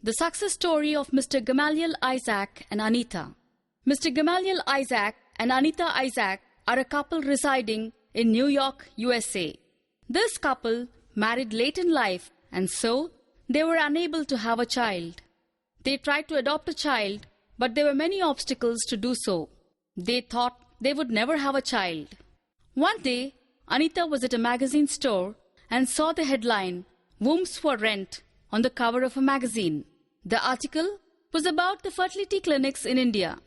The success story of Mr. Gamaliel Isaac and Anita. Mr. Gamaliel Isaac and Anita Isaac are a couple residing in New York, USA. This couple married late in life, and so they were unable to have a child. They tried to adopt a child, but there were many obstacles to do so. They thought they would never have a child. One day, Anita was at a magazine store and saw the headline, "Wombs for Rent," on the cover of a magazine. The article was about the fertility clinics in India.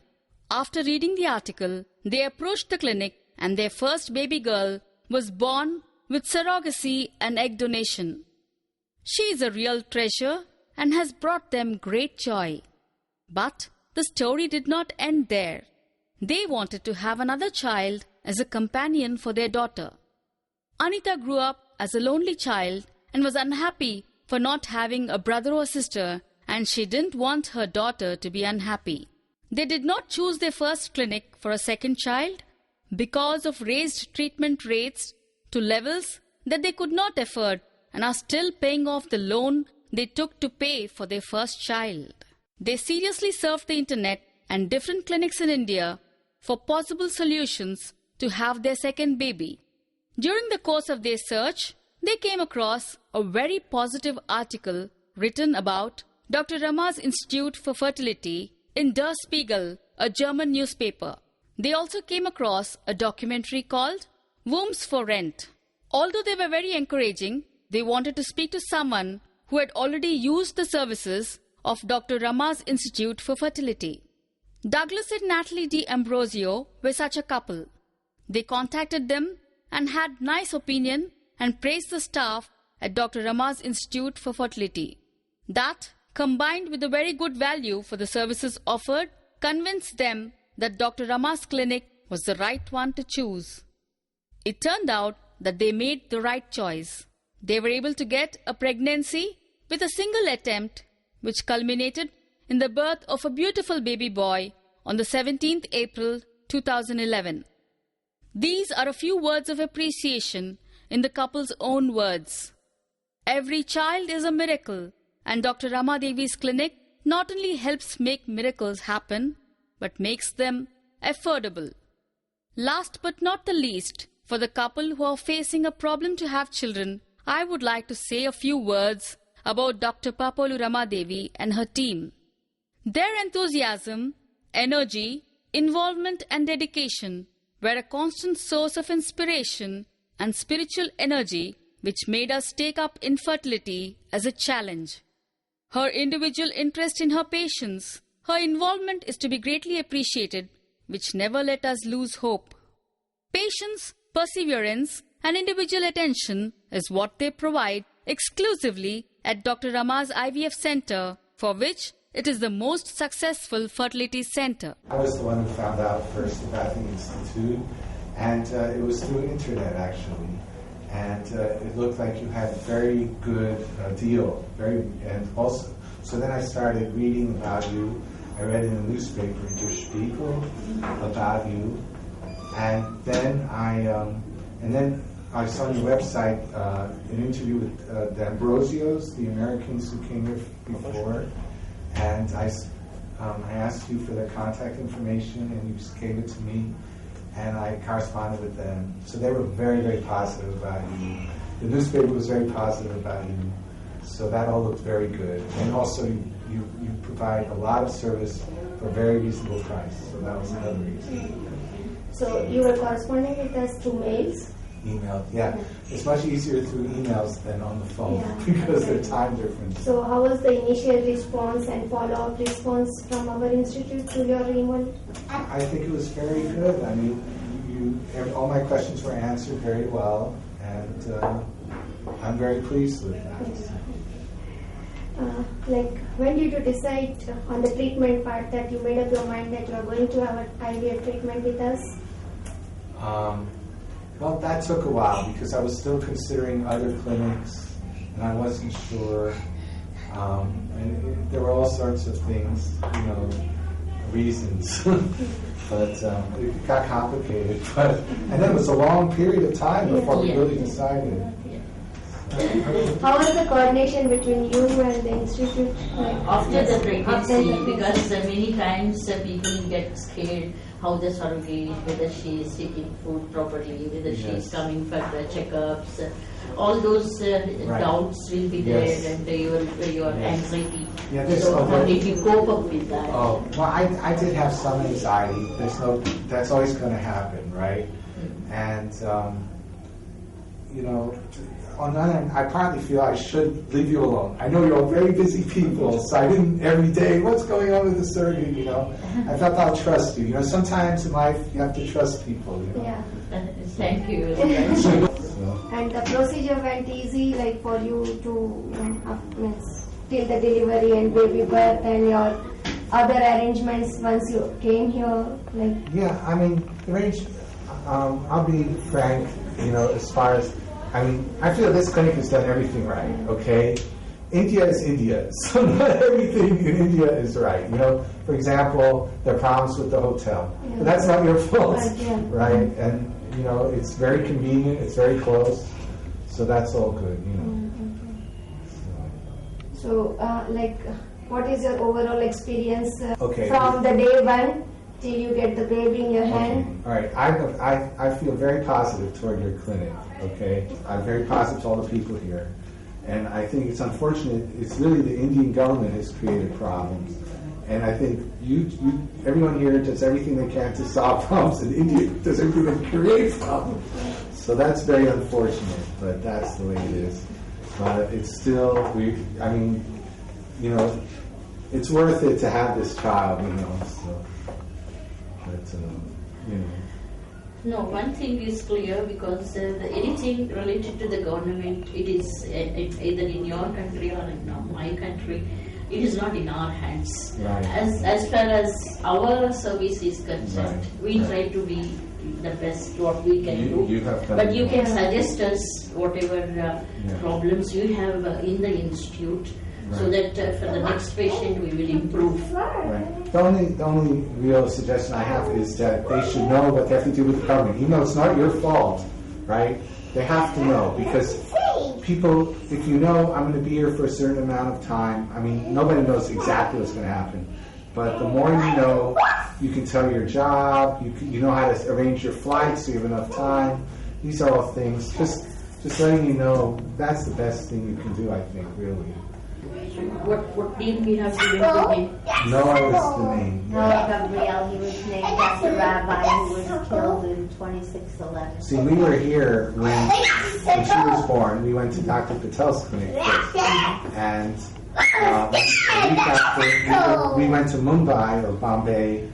After reading the article, they approached the clinic and their first baby girl was born with surrogacy and egg donation. She is a real treasure and has brought them great joy. But the story did not end there. They wanted to have another child as a companion for their daughter. Anita grew up as a lonely child and was unhappy for not having a brother or sister, and she didn't want her daughter to be unhappy. They did not choose their first clinic for a second child because of raised treatment rates to levels that they could not afford and are still paying off the loan they took to pay for their first child. They seriously surfed the internet and different clinics in India for possible solutions to have their second baby. During the course of their search, they came across a very positive article written about Dr. Rama's Institute for Fertility in Der Spiegel, a German newspaper. They also came across a documentary called Wombs for Rent. Although they were very encouraging, they wanted to speak to someone who had already used the services of Dr. Rama's Institute for Fertility. Douglas and Natalie D'Ambrosio were such a couple. They contacted them and had nice opinion and praised the staff at Dr. Rama's Institute for Fertility. That, combined with a very good value for the services offered, convinced them that Dr. Rama's clinic was the right one to choose. It turned out that they made the right choice. They were able to get a pregnancy with a single attempt, which culminated in the birth of a beautiful baby boy on the 17th April 2011. These are a few words of appreciation in the couple's own words. Every child is a miracle, and Dr. Rama Devi's clinic not only helps make miracles happen, but makes them affordable. Last but not the least, for the couple who are facing a problem to have children, I would like to say a few words about Dr. Papolu Rama Devi and her team. Their enthusiasm, energy, involvement and dedication were a constant source of inspiration and spiritual energy which made us take up infertility as a challenge. Her individual interest in her patients, her involvement is to be greatly appreciated, which never let us lose hope. Patience, perseverance and individual attention is what they provide exclusively at Dr. Rama's IVF Center, for which it is the most successful fertility center. I was the one who found out first about the Institute, and it was through internet actually. And it looked like you had a very good deal, and also, so then I started reading about you. I read in the newspaper, in Der Spiegel, about you, and then I saw on your website an interview with the Ambrosios, the Americans who came here before, and I asked you for their contact information, and you just gave it to me, and I corresponded with them. So they were very, very positive about you. The newspaper was very positive about you, so that all looked very good. And also, you provide a lot of service for a very reasonable price, so that was another reason. So you were corresponding with us through mails? Email, yeah. It's much easier through emails than on the phone because of the time difference. So how was the initial response and follow-up response from our institute to your email? I think it was very good. I mean, all my questions were answered very well, and I'm very pleased with that. When did you decide on the treatment part that you made up your mind that you are going to have an IVF treatment with us? Well, that took a while because I was still considering other clinics, and I wasn't sure. And there were all sorts of things, reasons. But it got complicated. And then it was a long period of time before we really decided. How was the coordination between you and the institute? After the pregnancy, After the because many times people get scared how the surrogate, whether she is taking food properly, whether she is coming for the checkups, all those doubts will be there, and your anxiety. So how did you cope up with that? Oh, well, I did have some anxiety. That's always going to happen, right? And you know, on the other hand, I partly feel I should leave you alone. I know you're all very busy people, so I didn't every day, what's going on with the surrogate, you know? I thought I'll trust you. You know, sometimes in life you have to trust people, you know? Yeah. Thank you. And the procedure went easy, like for you to till the delivery and baby birth and your other arrangements once you came here, like. Yeah, I mean, I'll be frank, you know, as far as, I feel this clinic has done everything right, okay? India is India, so not everything in India is right. You know, for example, there are problems with the hotel. Yeah. But that's not your fault, Right? And, you know, it's very convenient, it's very close, so that's all good, you know. So, what is your overall experience Okay. from the day one till you get the baby in your hand? Okay. All right. I feel very positive toward your clinic. Okay. I'm very positive to all the people here, and I think it's unfortunate. It's really the Indian government has created problems, and I think everyone here does everything they can to solve problems, and India does everything to create problems. So that's very unfortunate, but that's the way it is. But it's still you know, it's worth it to have this child, you know. So. But, you know. No, one thing is clear, because anything related to the government, it is either in your country or in my country, it is not in our hands. Right. As far as our service is concerned, we try to be the best what we can do. But you can suggest us whatever problems you have in the institute. So that for the next patient we will improve. Right. The only real suggestion I have is that they should know what they have to do with the government. Even though it's not your fault, right? They have to know, because people, if you know I'm going to be here for a certain amount of time, nobody knows exactly what's going to happen. But the more you know, you can tell your job, you know how to arrange your flights so you have enough time. These are all things. Just letting you know, that's the best thing you can do, I think, really. What name we have given to him? Noah is the name. Noah Gabriel, he was named after Rabbi who was killed in 2611. See, we were here when she was born. We went to Dr. Patel's clinic first. And a week after, we went to Mumbai or Bombay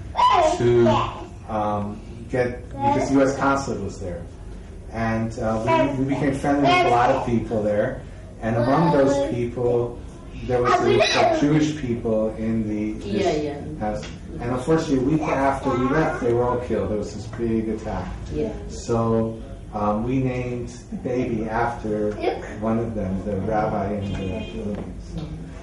to because the U.S. consulate was there. And we became friendly with a lot of people there. And among those people, there was a Jewish people in the house. And unfortunately, a week after we left, they were all killed. There was this big attack. So we named the baby after one of them, the rabbi in the Philippines.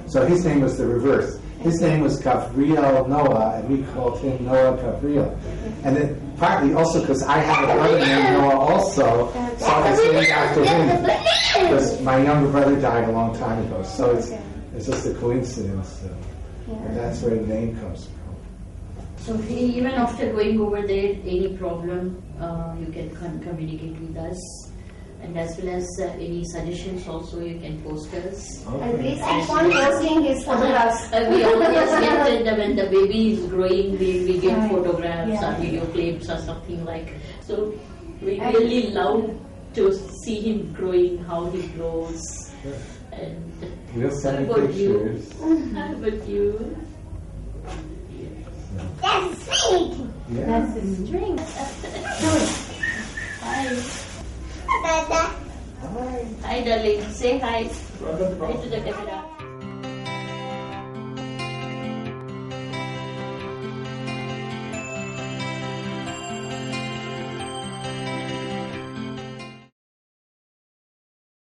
So his name was the reverse. His name was Gabriel Noah, and we called him Noah Gabriel. And then partly also because I had a brother named Noah also, so I was named after him. Because my younger brother died a long time ago. So it's just a coincidence. And that's where the name comes from. So even after going over there, any problem, you can communicate with us. And as well as any suggestions also you can post us. And please keep on posting his photographs. We always get that when the baby is growing, we get photographs or video clips or something like. So we really love to see him growing, how he grows. And we'll send you pictures. How about you? That's sweet! Yeah. That's the string. Hi. Hi. Hi, darling. Say hi. Hi to the camera.